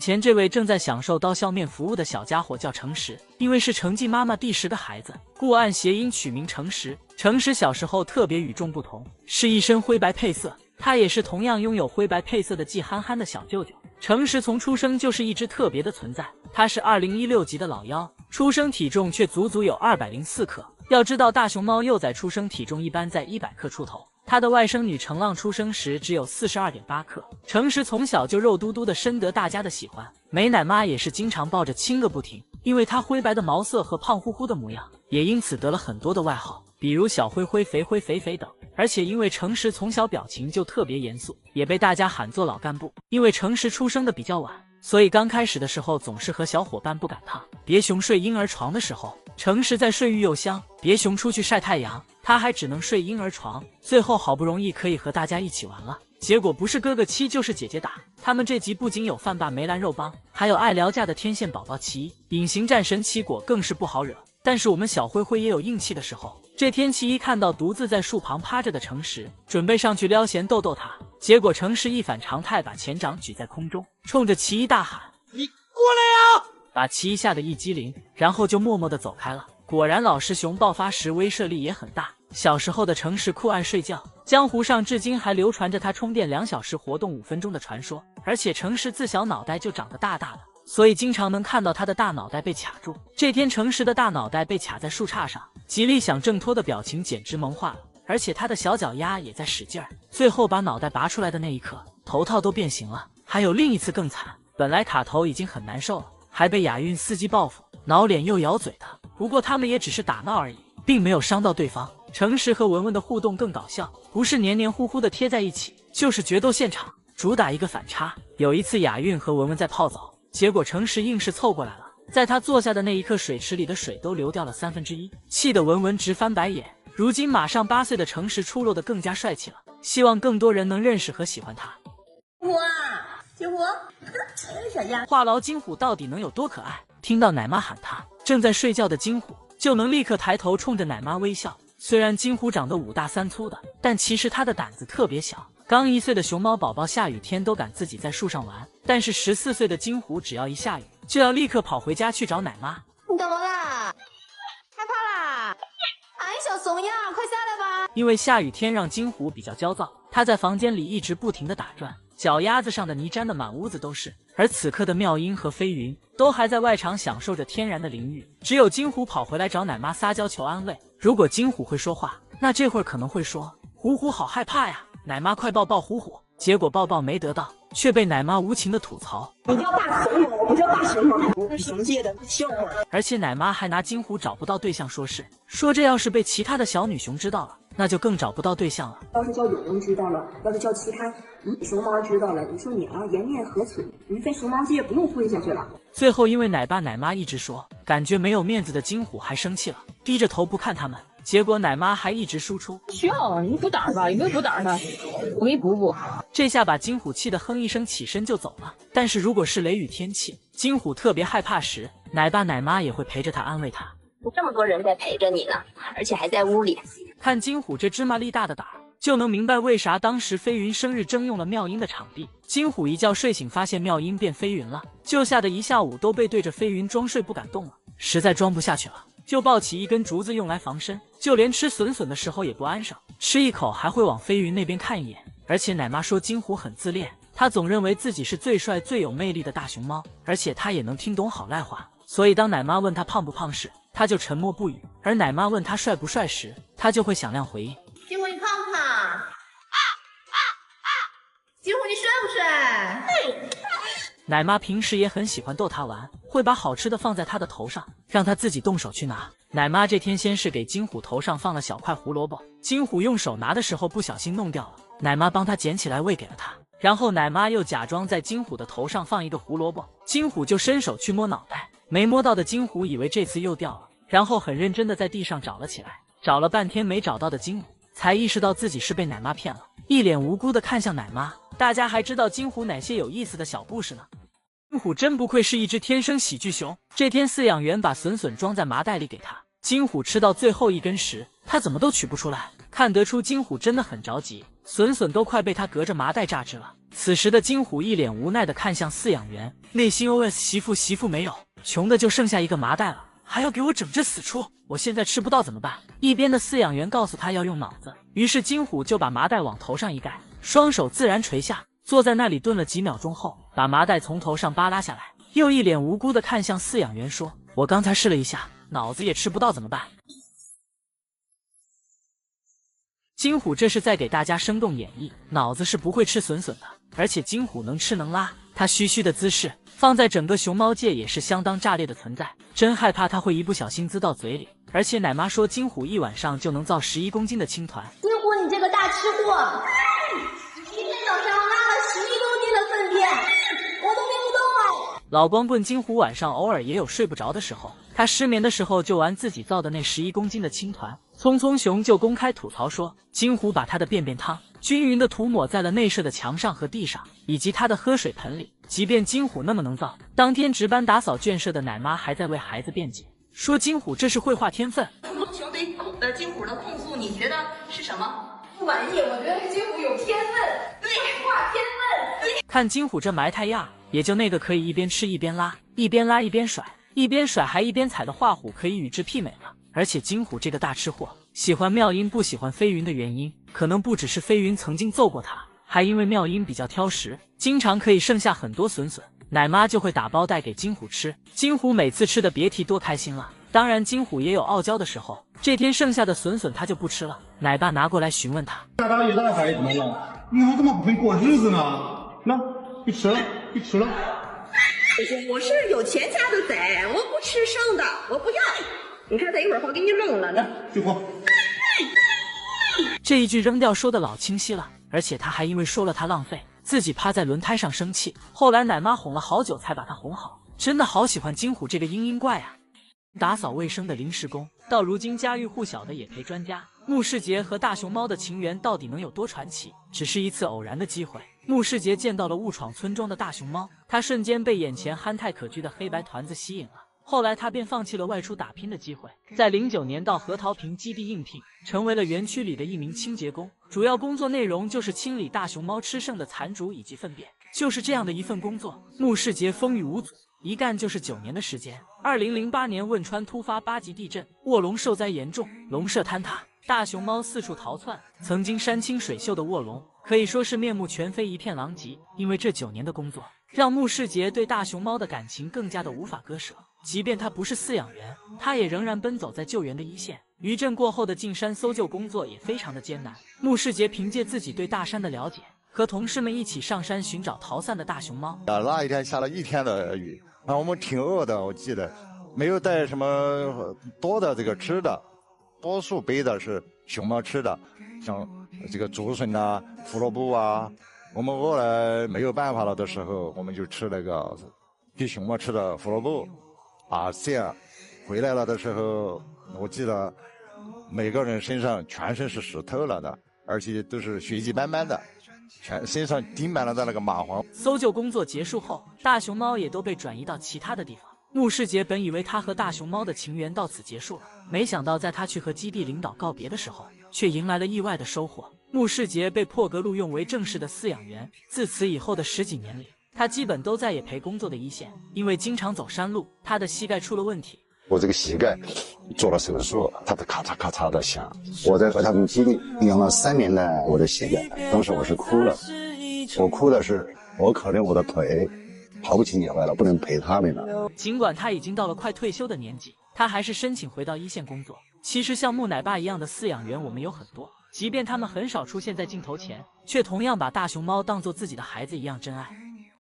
前这位正在享受刀削面服务的小家伙叫诚实，因为是诚纪妈妈第10个孩子，故按谐音取名诚实。诚实小时候特别与众不同，是一身灰白配色，他也是同样拥有灰白配色的季憨憨的小舅舅。诚实从出生就是一只特别的存在，他是2016级的老妖，出生体重却足足有204克。要知道大熊猫幼崽出生体重一般在100克出头，他的外甥女程浪出生时只有42.8克。诚实从小就肉嘟嘟的，深得大家的喜欢，美奶妈也是经常抱着亲个不停，因为她灰白的毛色和胖乎乎的模样，也因此得了很多的外号，比如小灰灰、肥灰、肥肥等。而且因为诚实从小表情就特别严肃，也被大家喊作老干部。因为诚实出生的比较晚，所以刚开始的时候总是和小伙伴不赶趟。别熊睡婴儿床的时候，诚实在睡育幼箱，别熊出去晒太阳，他还只能睡婴儿床。最后好不容易可以和大家一起玩了，结果不是哥哥七就是姐姐打。他们这集不仅有饭霸梅兰肉帮，还有爱聊架的天线宝宝奇异，隐形战神奇果更是不好惹。但是我们小灰灰也有硬气的时候。这天奇异看到独自在树旁趴着的诚实，准备上去撩闲逗逗他，结果诚实一反常态，把前掌举在空中，冲着奇异大喊：“你过来呀！”把奇异吓得一激灵，然后就默默地走开了。果然老师熊爆发时威慑力也很大。小时候的诚实酷爱睡觉，江湖上至今还流传着他充电2小时活动5分钟的传说。而且诚实自小脑袋就长得大大的，所以经常能看到他的大脑袋被卡住。这天诚实的大脑袋被卡在树杈上，极力想挣脱的表情简直萌化了，而且他的小脚丫也在使劲儿。最后把脑袋拔出来的那一刻，头套都变形了。还有另一次更惨，本来卡头已经很难受了，还被亚运司机报复，挠脸又咬嘴的。不过他们也只是打闹而已，并没有伤到对方。诚实和文文的互动更搞笑，不是黏黏糊糊的贴在一起，就是决斗现场，主打一个反差。有一次亚运和文文在泡澡，结果诚实硬是凑过来了，在他坐下的那一刻，水池里的水都流掉了1/3，气得文文直翻白眼。如今马上8岁的诚实出落得更加帅气了，希望更多人能认识和喜欢他。虎啊，金虎，小鸭。话痨金虎到底能有多可爱？听到奶妈喊他，正在睡觉的金虎就能立刻抬头冲着奶妈微笑。虽然金虎长得5大3粗的，但其实他的胆子特别小。刚1岁的熊猫宝宝下雨天都敢自己在树上玩，但是14岁的金虎只要一下雨，就要立刻跑回家去找奶妈。你怎么啦？害怕啦？哎，小怂样，快下来吧！因为下雨天让金虎比较焦躁，他在房间里一直不停地打转，脚丫子上的泥沾得满屋子都是。而此刻的妙音和飞云都还在外场享受着天然的淋浴，只有金虎跑回来找奶妈撒娇求安慰。如果金虎会说话，那这会儿可能会说：“虎虎好害怕呀，奶妈快抱抱虎虎。”结果抱抱没得到，却被奶妈无情的吐槽：“你叫大熊猫，不叫大熊猫，我是熊界的笑话。”而且奶妈还拿金虎找不到对象说这要是被其他的小女熊知道了，那就更找不到对象了。要是叫有人知道了，要是叫其他熊猫知道了，你说你啊，颜面何存？你在熊猫界不用混下去了。最后因为奶爸奶妈一直说，感觉没有面子的金虎还生气了，低着头不看他们。结果奶妈还一直输出：“需要你补胆吧，有没有补胆的？我给你补补。”这下把金虎气得哼一声起身就走了。但是如果是雷雨天气，金虎特别害怕时，奶爸奶妈也会陪着他安慰他。这么多人在陪着你呢，而且还在屋里。看金虎这芝麻粒大的胆儿，就能明白为啥当时飞云生日征用了妙音的场地。金虎一觉睡醒，发现妙音变飞云了，就吓得一下午都被对着飞云装睡不敢动了，实在装不下去了，就抱起一根竹子用来防身，就连吃笋笋的时候也不安生，吃一口还会往飞云那边看一眼。而且奶妈说金虎很自恋，他总认为自己是最帅最有魅力的大熊猫，而且他也能听懂好赖话，所以当奶妈问他胖不胖时，他就沉默不语，而奶妈问他帅不帅时，他就会响亮回应：“金虎你胖不胖？金虎你帅不帅？”奶妈平时也很喜欢逗他玩，会把好吃的放在他的头上，让他自己动手去拿。奶妈这天先是给金虎头上放了小块胡萝卜，金虎用手拿的时候不小心弄掉了，奶妈帮他捡起来喂给了他。然后奶妈又假装在金虎的头上放一个胡萝卜，金虎就伸手去摸脑袋，没摸到的金虎以为这次又掉了，然后很认真的在地上找了起来，找了半天没找到的金虎才意识到自己是被奶妈骗了，一脸无辜的看向奶妈。大家还知道金虎哪些有意思的小故事呢？金虎真不愧是一只天生喜剧熊。这天饲养员把笋笋装在麻袋里给他，金虎吃到最后一根时，他怎么都取不出来，看得出金虎真的很着急，笋笋都快被他隔着麻袋榨汁了。此时的金虎一脸无奈地看向饲养员，内心 OS 媳妇没有，穷的就剩下一个麻袋了，还要给我整这死出，我现在吃不到怎么办？一边的饲养员告诉他要用脑子，于是金虎就把麻袋往头上一盖，双手自然垂下，坐在那里顿了几秒钟后，把麻袋从头上扒拉下来，又一脸无辜地看向饲养员说：“我刚才试了一下，脑子也吃不到怎么办？”金虎这是在给大家生动演绎，脑子是不会吃笋笋的，而且金虎能吃能拉，它虚虚的姿势放在整个熊猫界也是相当炸裂的存在，真害怕它会一不小心滋到嘴里。而且奶妈说金虎一晚上就能造11公斤的青团。金虎，你这个大吃货，今天早上拉了11公斤的粪便，我都拎不动了。老光棍金虎晚上偶尔也有睡不着的时候，他失眠的时候就玩自己造的那11公斤的青团。聪聪熊就公开吐槽说，金虎把他的便便汤均匀地涂抹在了内舍的墙上和地上，以及他的喝水盆里。即便金虎那么能造，当天值班打扫圈舍的奶妈还在为孩子辩解，说金虎这是绘画天分。熊对金虎的控诉，你觉得是什么？不满意，我觉得金虎有天分，对，画天分。看金虎这埋汰样，也就那个可以一边吃一边拉，一边拉一边甩，一边甩还一边踩的画虎可以与之媲美了。而且金虎这个大吃货，喜欢妙音不喜欢飞云的原因，可能不只是飞云曾经揍过他，还因为妙音比较挑食，经常可以剩下很多笋笋，奶妈就会打包带给金虎吃。金虎每次吃的别提多开心了。当然金虎也有傲娇的时候，这天剩下的笋笋他就不吃了，奶爸拿过来询问他，大大爷带孩子们了，你还这么不会过日子呢？那别吃了，别吃了。我是有钱家的贼，我不吃生的，我不要。你看，等一会儿我给你扔了呢。去过。这一句扔掉说的老清晰了，而且他还因为说了他浪费，自己趴在轮胎上生气。后来奶妈哄了好久才把他哄好，真的好喜欢金虎这个嘤嘤怪啊！打扫卫生的临时工，到如今家喻户晓的也陪专家。穆世杰和大熊猫的情缘到底能有多传奇？只是一次偶然的机会，穆世杰见到了误闯村中的大熊猫，他瞬间被眼前憨态可掬的黑白团子吸引了。后来他便放弃了外出打拼的机会，在09年到核桃坪基地应聘，成为了园区里的一名清洁工，主要工作内容就是清理大熊猫吃剩的残竹以及粪便。就是这样的一份工作，穆世杰风雨无阻，一干就是9年的时间。2008年汶川突发8级地震，卧龙受灾严重，笼舍坍塌，大熊猫四处逃窜，曾经山清水秀的卧龙可以说是面目全非，一片狼藉。因为这9年的工作，让穆世杰对大熊猫的感情更加的无法割舍。即便他不是饲养员，他也仍然奔走在救援的一线。余震过后的进山搜救工作也非常的艰难。穆世杰凭借自己对大山的了解，和同事们一起上山寻找逃散的大熊猫。那一天下了1天的雨，然后我们挺饿的，我记得没有带什么多的这个吃的，多数背的是熊猫吃的，像这个竹笋啊、胡萝卜啊。我们饿了没有办法了的时候，我们就吃那个给熊猫吃的胡萝卜。这样回来了的时候，我记得每个人身上全身是湿透了的，而且都是血迹斑斑的，全身上滴满了的那个蚂蟥。搜救工作结束后，大熊猫也都被转移到其他的地方。穆世杰本以为他和大熊猫的情缘到此结束了，没想到在他去和基地领导告别的时候，却迎来了意外的收获。穆世杰被破格录用为正式的饲养员，自此以后的10几年里，他基本都在野陪工作的一线。因为经常走山路，他的膝盖出了问题。我这个膝盖做了手术，它的咔嚓咔嚓的响。我在和他们基地养了3年的我的膝盖，当时我是哭了。我哭的是，我可怜我的腿跑不起野外了，不能陪他们了。尽管他已经到了快退休的年纪，他还是申请回到一线工作。其实像木奶爸一样的饲养员我们有很多，即便他们很少出现在镜头前，却同样把大熊猫当作自己的孩子一样珍爱。